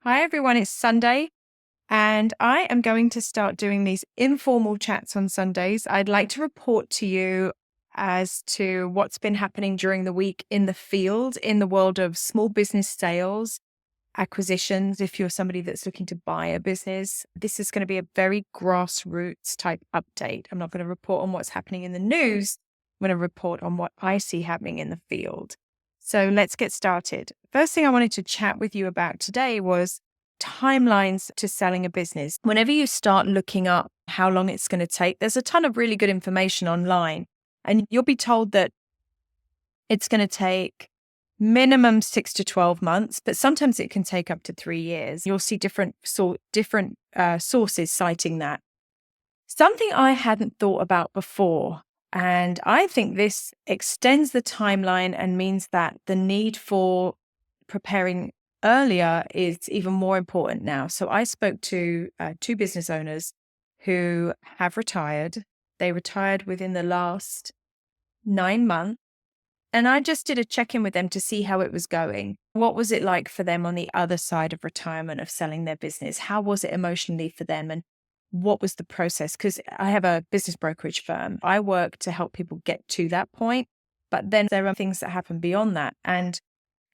Hi, everyone. It's Sunday, and I am going to start doing these informal chats on Sundays. I'd like to report to you as to what's been happening during the week in the field, in the world of small business sales, acquisitions. If you're somebody that's looking to buy a business, this is going to be a very grassroots type update. I'm not going to report on what's happening in the news. I'm going to report on what I see happening in the field. So let's get started. First thing I wanted to chat with you about today was timelines to selling a business. Whenever you start looking up how long it's going to take, there's a ton of really good information online, and you'll be told that it's going to take minimum 6 to 12 months, but sometimes it can take up to 3 years. You'll see different sources citing that. Something I hadn't thought about before, and I think this extends the timeline and means that the need for preparing earlier is even more important now. So I spoke to two business owners who have retired. They retired within the last 9 months. And I just did a check-in with them to see how it was going. What was it like for them on the other side of retirement, of selling their business? How was it emotionally for them? And what was the process? Because I have a business brokerage firm. I work to help people get to that point. But then there are things that happen beyond that. And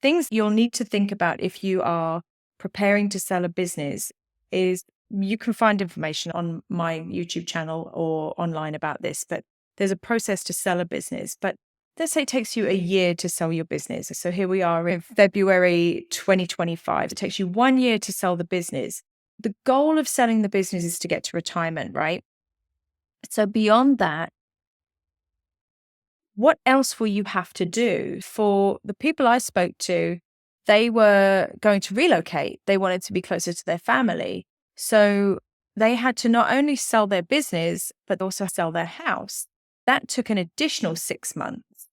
things you'll need to think about if you are preparing to sell a business is you can find information on my YouTube channel or online about this, but there's a process to sell a business. But let's say it takes you a year to sell your business. So here we are in February 2025. It takes you 1 year to sell the business. The goal of selling the business is to get to retirement, right? So beyond that, what else will you have to do? For the people I spoke to, they were going to relocate. They wanted to be closer to their family. So they had to not only sell their business, but also sell their house. That took an additional 6 months.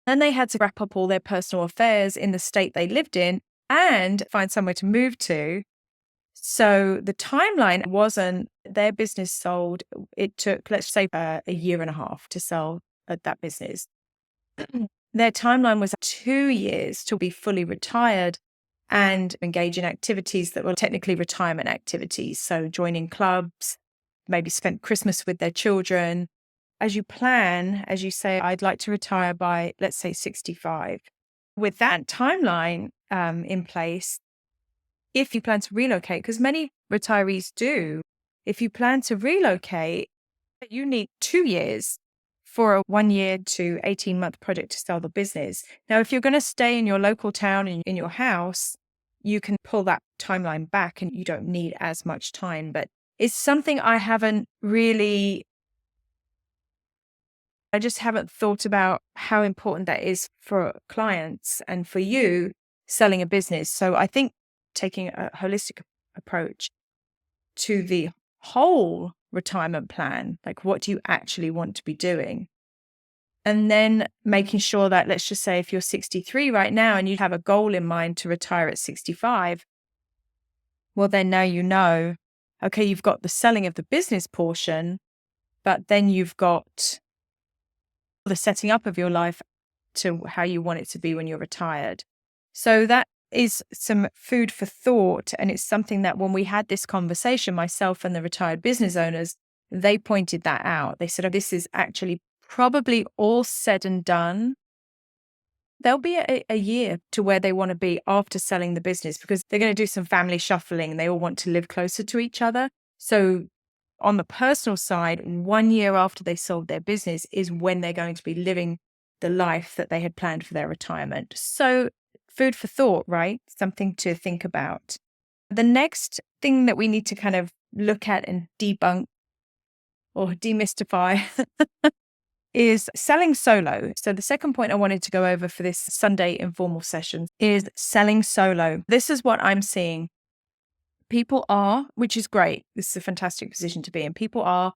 Then they had to wrap up all their personal affairs in the state they lived in and find somewhere to move to. So the timeline wasn't their business sold. It took, let's say, a year and a half to sell that business. Their timeline was 2 years to be fully retired and engage in activities that were technically retirement activities. So joining clubs, maybe spend Christmas with their children. As you plan, as you say, I'd like to retire by, let's say, 65. With that timeline in place, if you plan to relocate, because many retirees do, if you plan to relocate, you need 2 years for a 1 year to 18-month project to sell the business. Now, if you're going to stay in your local town and in your house, you can pull that timeline back and you don't need as much time. But it's something I just haven't thought about how important that is for clients and for you selling a business. So I think taking a holistic approach to the whole retirement plan, like what do you actually want to be doing? And then making sure that, let's just say if you're 63 right now and you have a goal in mind to retire at 65, well, then now you know, okay, you've got the selling of the business portion, but then you've got the setting up of your life to how you want it to be when you're retired. So that is some food for thought. And it's something that when we had this conversation, myself and the retired business owners, they pointed that out. They said, oh, this is actually probably all said and done. There'll be a year to where they want to be after selling the business because they're going to do some family shuffling and they all want to live closer to each other. So on the personal side, 1 year after they sold their business is when they're going to be living the life that they had planned for their retirement. So food for thought, right? Something to think about. The next thing that we need to kind of look at and debunk or demystify is selling solo. So the second point I wanted to go over for this Sunday informal session is selling solo. This is what I'm seeing. People are, which is great. This is a fantastic position to be in. People are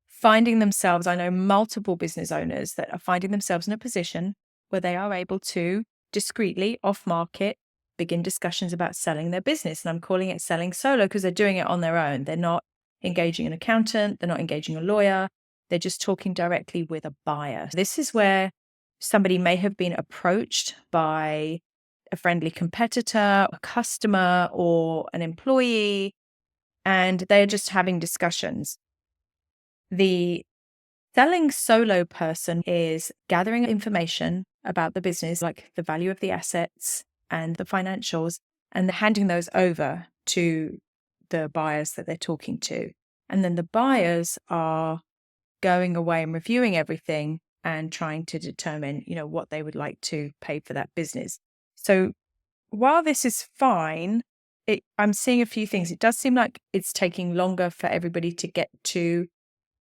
finding themselves, I know multiple business owners that are finding themselves in a position where they are able to discreetly off market begin discussions about selling their business. And I'm calling it selling solo because they're doing it on their own. They're not engaging an accountant. They're not engaging a lawyer. They're just talking directly with a buyer. This is where somebody may have been approached by a friendly competitor, a customer, or an employee, and they're just having discussions. The selling solo person is gathering information about the business, like the value of the assets and the financials, and they're handing those over to the buyers that they're talking to. And then the buyers are going away and reviewing everything and trying to determine, what they would like to pay for that business. So while this is fine, I'm seeing a few things. It does seem like it's taking longer for everybody to get to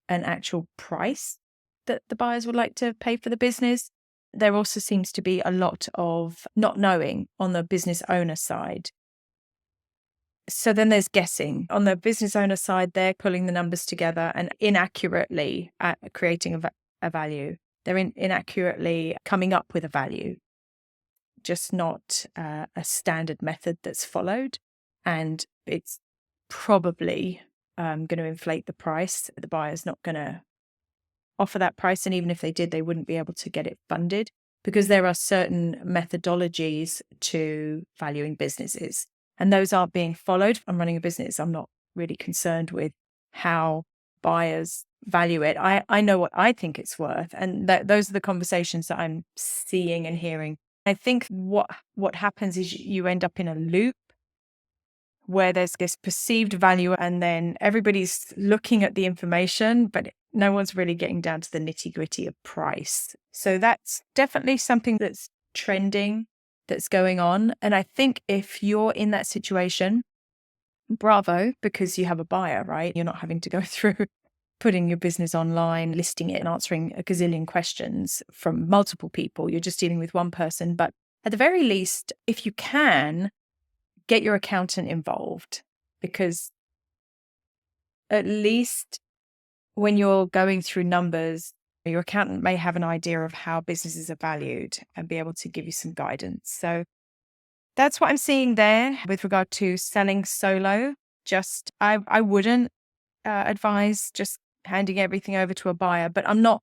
an actual price that the buyers would like to pay for the business. There also seems to be a lot of not knowing on the business owner side. So then there's guessing. On the business owner side, they're pulling the numbers together and inaccurately creating a value. They're inaccurately coming up with a value, just not a standard method that's followed. And it's probably going to inflate the price. The buyer's not going to offer that price. And even if they did, they wouldn't be able to get it funded because there are certain methodologies to valuing businesses. And those aren't being followed. I'm running a business. I'm not really concerned with how buyers value it. I know what I think it's worth. And those are the conversations that I'm seeing and hearing. I think what happens is you end up in a loop where there's this perceived value and then everybody's looking at the information, but no one's really getting down to the nitty-gritty of price. So that's definitely something that's trending, that's going on. And I think if you're in that situation, bravo, because you have a buyer, right? You're not having to go through putting your business online, listing it and answering a gazillion questions from multiple people. You're just dealing with one person. But at the very least, if you can, get your accountant involved, because at least when you're going through numbers, your accountant may have an idea of how businesses are valued and be able to give you some guidance. So that's what I'm seeing there with regard to selling solo. I wouldn't advise just handing everything over to a buyer, but I'm not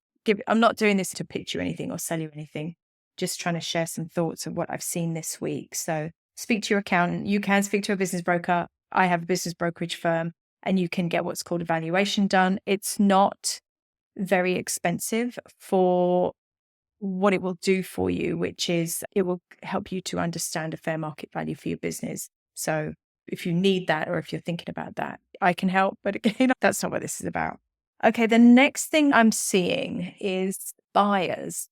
doing this to pitch you anything or sell you anything. Just trying to share some thoughts of what I've seen this week. So speak to your accountant. You can speak to a business broker. I have a business brokerage firm and you can get what's called a valuation done. It's not very expensive for what it will do for you, which is it will help you to understand a fair market value for your business. So if you need that or if you're thinking about that, I can help. But again, that's not what this is about. Okay, the next thing I'm seeing is buyers.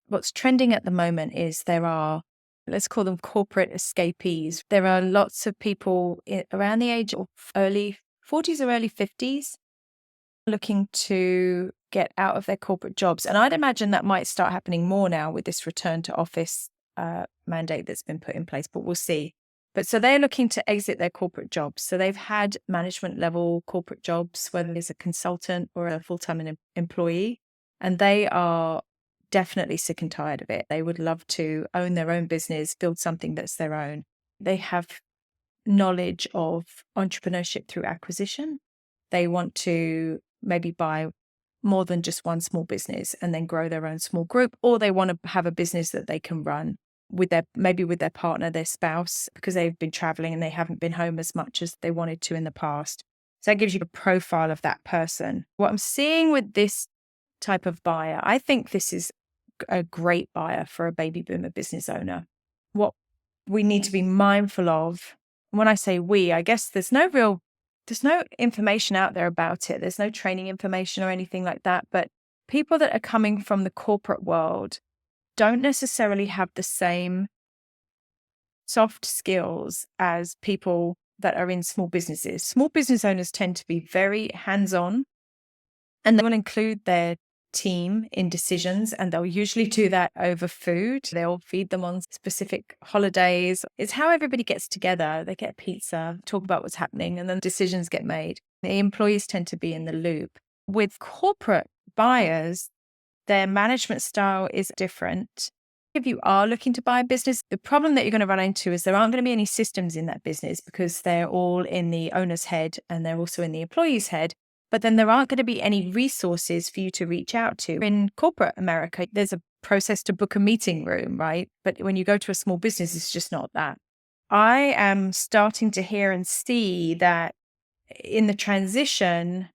What's trending at the moment is there are, let's call them corporate escapees. There are lots of people around the age of early 40s or early 50s looking to get out of their corporate jobs. And I'd imagine that might start happening more now with this return to office mandate that's been put in place, but we'll see. But so they're looking to exit their corporate jobs. So they've had management level corporate jobs, whether it's a consultant or a full-time employee, and they are definitely sick and tired of it. They would love to own their own business, build something that's their own. They have knowledge of entrepreneurship through acquisition. They want to maybe buy more than just one small business and then grow their own small group, or they want to have a business that they can run with their partner, their spouse, because they've been traveling and they haven't been home as much as they wanted to in the past. So that gives you a profile of that person. What I'm seeing with this type of buyer, I think this is a great buyer for a baby boomer business owner. What we need to be mindful of, when I say we, I guess there's no information out there about it. There's no training information or anything like that. But people that are coming from the corporate world don't necessarily have the same soft skills as people that are in small businesses. Small business owners tend to be very hands-on, and they will include their team in decisions, and they'll usually do that over food. They'll feed them on specific holidays. It's how everybody gets together. They get pizza, talk about what's happening, and then decisions get made. The employees tend to be in the loop. With corporate buyers, their management style is different. If you are looking to buy a business, the problem that you're going to run into is there aren't going to be any systems in that business because they're all in the owner's head and they're also in the employee's head. But then there aren't going to be any resources for you to reach out to. In corporate America, there's a process to book a meeting room, right? But when you go to a small business, it's just not that. I am starting to hear and see that in the transition,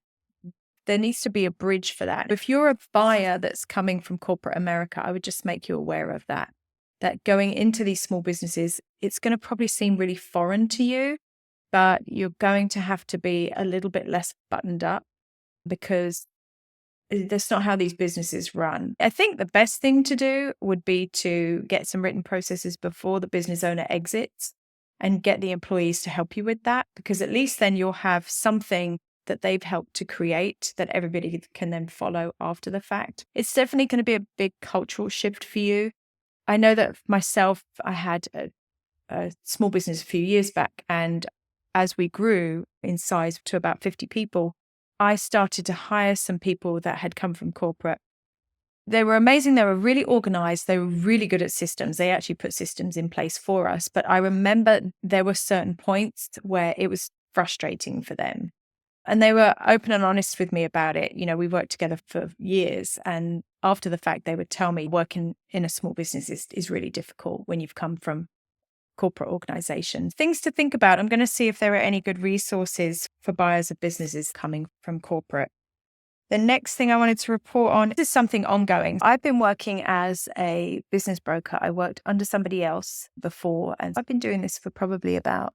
there needs to be a bridge for that. If you're a buyer that's coming from corporate America, I would just make you aware of that. That going into these small businesses, it's going to probably seem really foreign to you, but you're going to have to be a little bit less buttoned up because that's not how these businesses run. I think the best thing to do would be to get some written processes before the business owner exits and get the employees to help you with that, because at least then you'll have something that they've helped to create that everybody can then follow after the fact. It's definitely going to be a big cultural shift for you. I know that myself, I had a small business a few years back, and as we grew in size to about 50 people, I started to hire some people that had come from corporate. They were amazing. They were really organized. They were really good at systems. They actually put systems in place for us. But I remember there were certain points where it was frustrating for them. And they were open and honest with me about it. You know, we worked together for years. And after the fact, they would tell me working in a small business is really difficult when you've come from corporate organizations. Things to think about. I'm going to see if there are any good resources for buyers of businesses coming from corporate. The next thing I wanted to report on is something ongoing. I've been working as a business broker. I worked under somebody else before, and I've been doing this for probably about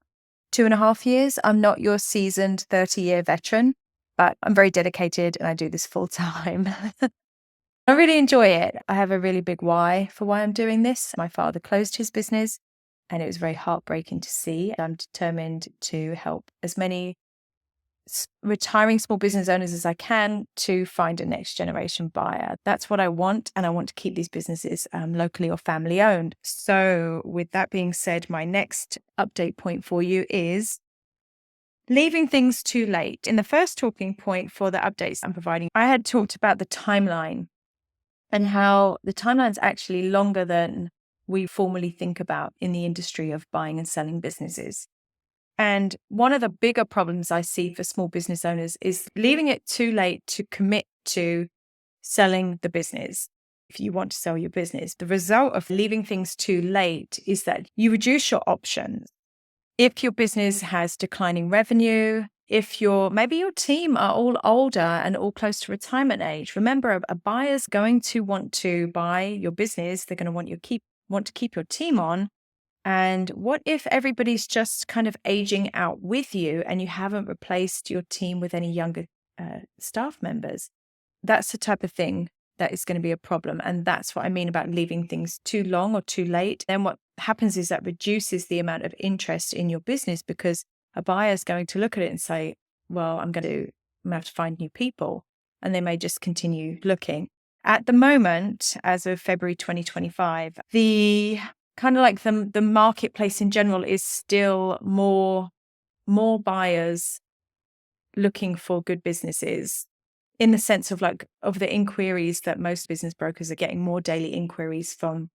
2.5 years. I'm not your seasoned 30-year veteran, but I'm very dedicated and I do this full time. I really enjoy it. I have a really big why for why I'm doing this. My father closed his business and it was very heartbreaking to see. I'm determined to help as many retiring small business owners as I can to find a next generation buyer. That's what I want. And I want to keep these businesses locally or family owned. So with that being said, my next update point for you is leaving things too late. In the first talking point for the updates I'm providing, I had talked about the timeline and how the timeline is actually longer than we formally think about in the industry of buying and selling businesses. And one of the bigger problems I see for small business owners is leaving it too late to commit to selling the business. If you want to sell your business, the result of leaving things too late is that you reduce your options. If your business has declining revenue, if maybe your team are all older and all close to retirement age, remember a buyer's going to want to buy your business. They're going to want to keep your team on. And what if everybody's just kind of aging out with you and you haven't replaced your team with any younger staff members? That's the type of thing that is going to be a problem. And that's what I mean about leaving things too long or too late. Then what happens is that reduces the amount of interest in your business because a buyer is going to look at it and say, well, I'm going to have to find new people. And they may just continue looking. At the moment, as of February 2025, the kind of like the marketplace in general is still more buyers looking for good businesses, in the sense of the inquiries that most business brokers are getting more daily inquiries from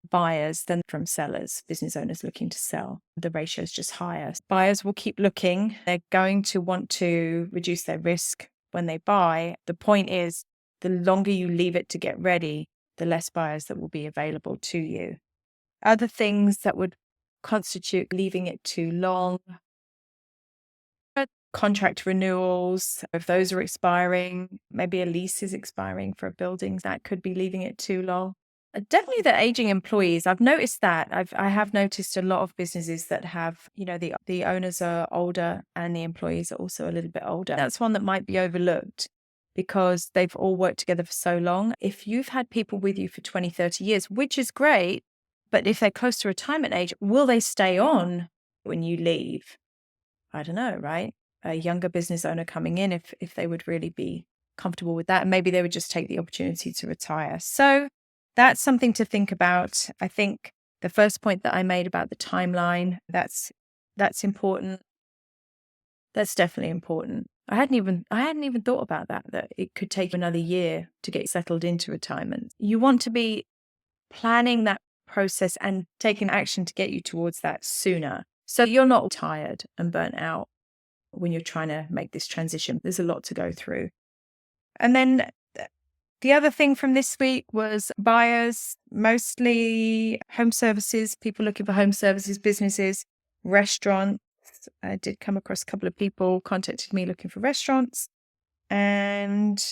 buyers than from sellers, business owners looking to sell. The ratio is just higher. Buyers will keep looking. They're going to want to reduce their risk when they buy. The point is, the longer you leave it to get ready, the less buyers that will be available to you. Other things that would constitute leaving it too long: contract renewals, if those are expiring, maybe a lease is expiring for a building, that could be leaving it too long. Definitely the aging employees. I've noticed that. I have noticed a lot of businesses that have, the owners are older and the employees are also a little bit older. That's one that might be overlooked because they've all worked together for so long. If you've had people with you for 20, 30 years, which is great, but if they're close to retirement age, will they stay on when you leave? I don't know, right? A younger business owner coming in, if they would really be comfortable with that, and maybe they would just take the opportunity to retire. So that's something to think about. I think the first point that I made about the timeline, that's important. That's definitely important. I hadn't even thought about that it could take another year to get settled into retirement. You want to be planning that process and taking action to get you towards that sooner, so you're not tired and burnt out when you're trying to make this transition. There's a lot to go through. And then The other thing from this week was buyers, mostly home services, people looking for home services, businesses, restaurants. I did come across a couple of people contacted me looking for restaurants, and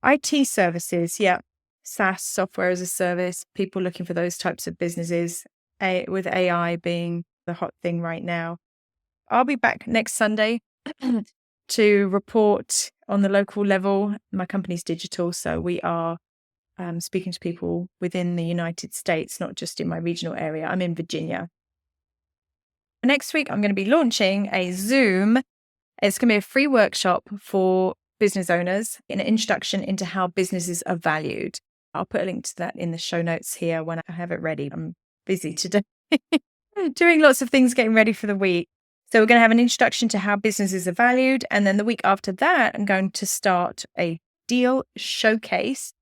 IT services. Yeah. SaaS, software as a service, people looking for those types of businesses, with AI being the hot thing right now. I'll be back next Sunday to report on the local level. My company's digital, so we are speaking to people within the United States, not just in my regional area. I'm in Virginia. Next week, I'm going to be launching a Zoom. It's going to be a free workshop for business owners, an introduction into how businesses are valued. I'll put a link to that in the show notes here when I have it ready. I'm busy today, doing lots of things, getting ready for the week. So we're going to have an introduction to how businesses are valued. And then the week after that, I'm going to start a deal showcase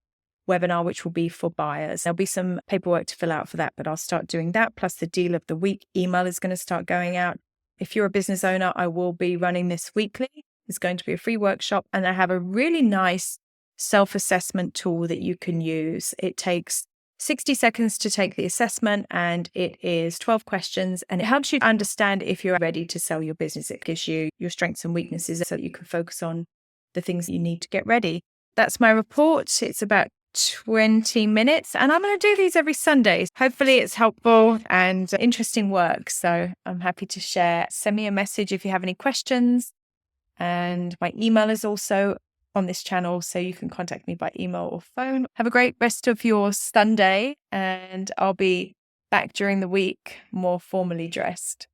webinar, which will be for buyers. There'll be some paperwork to fill out for that, but I'll start doing that. Plus the deal of the week email is going to start going out. If you're a business owner, I will be running this weekly. It's going to be a free workshop, and I have a really nice self-assessment tool that you can use. It takes 60 seconds to take the assessment, and it is 12 questions, and it helps you understand if you're ready to sell your business. It gives you your strengths and weaknesses so that you can focus on the things you need to get ready. That's my report. It's about 20 minutes, and I'm going to do these every Sunday. Hopefully it's helpful and interesting work. So I'm happy to share. Send me a message if you have any questions. And my email is also on this channel, so you can contact me by email or phone. Have a great rest of your Sunday, and I'll be back during the week more formally dressed.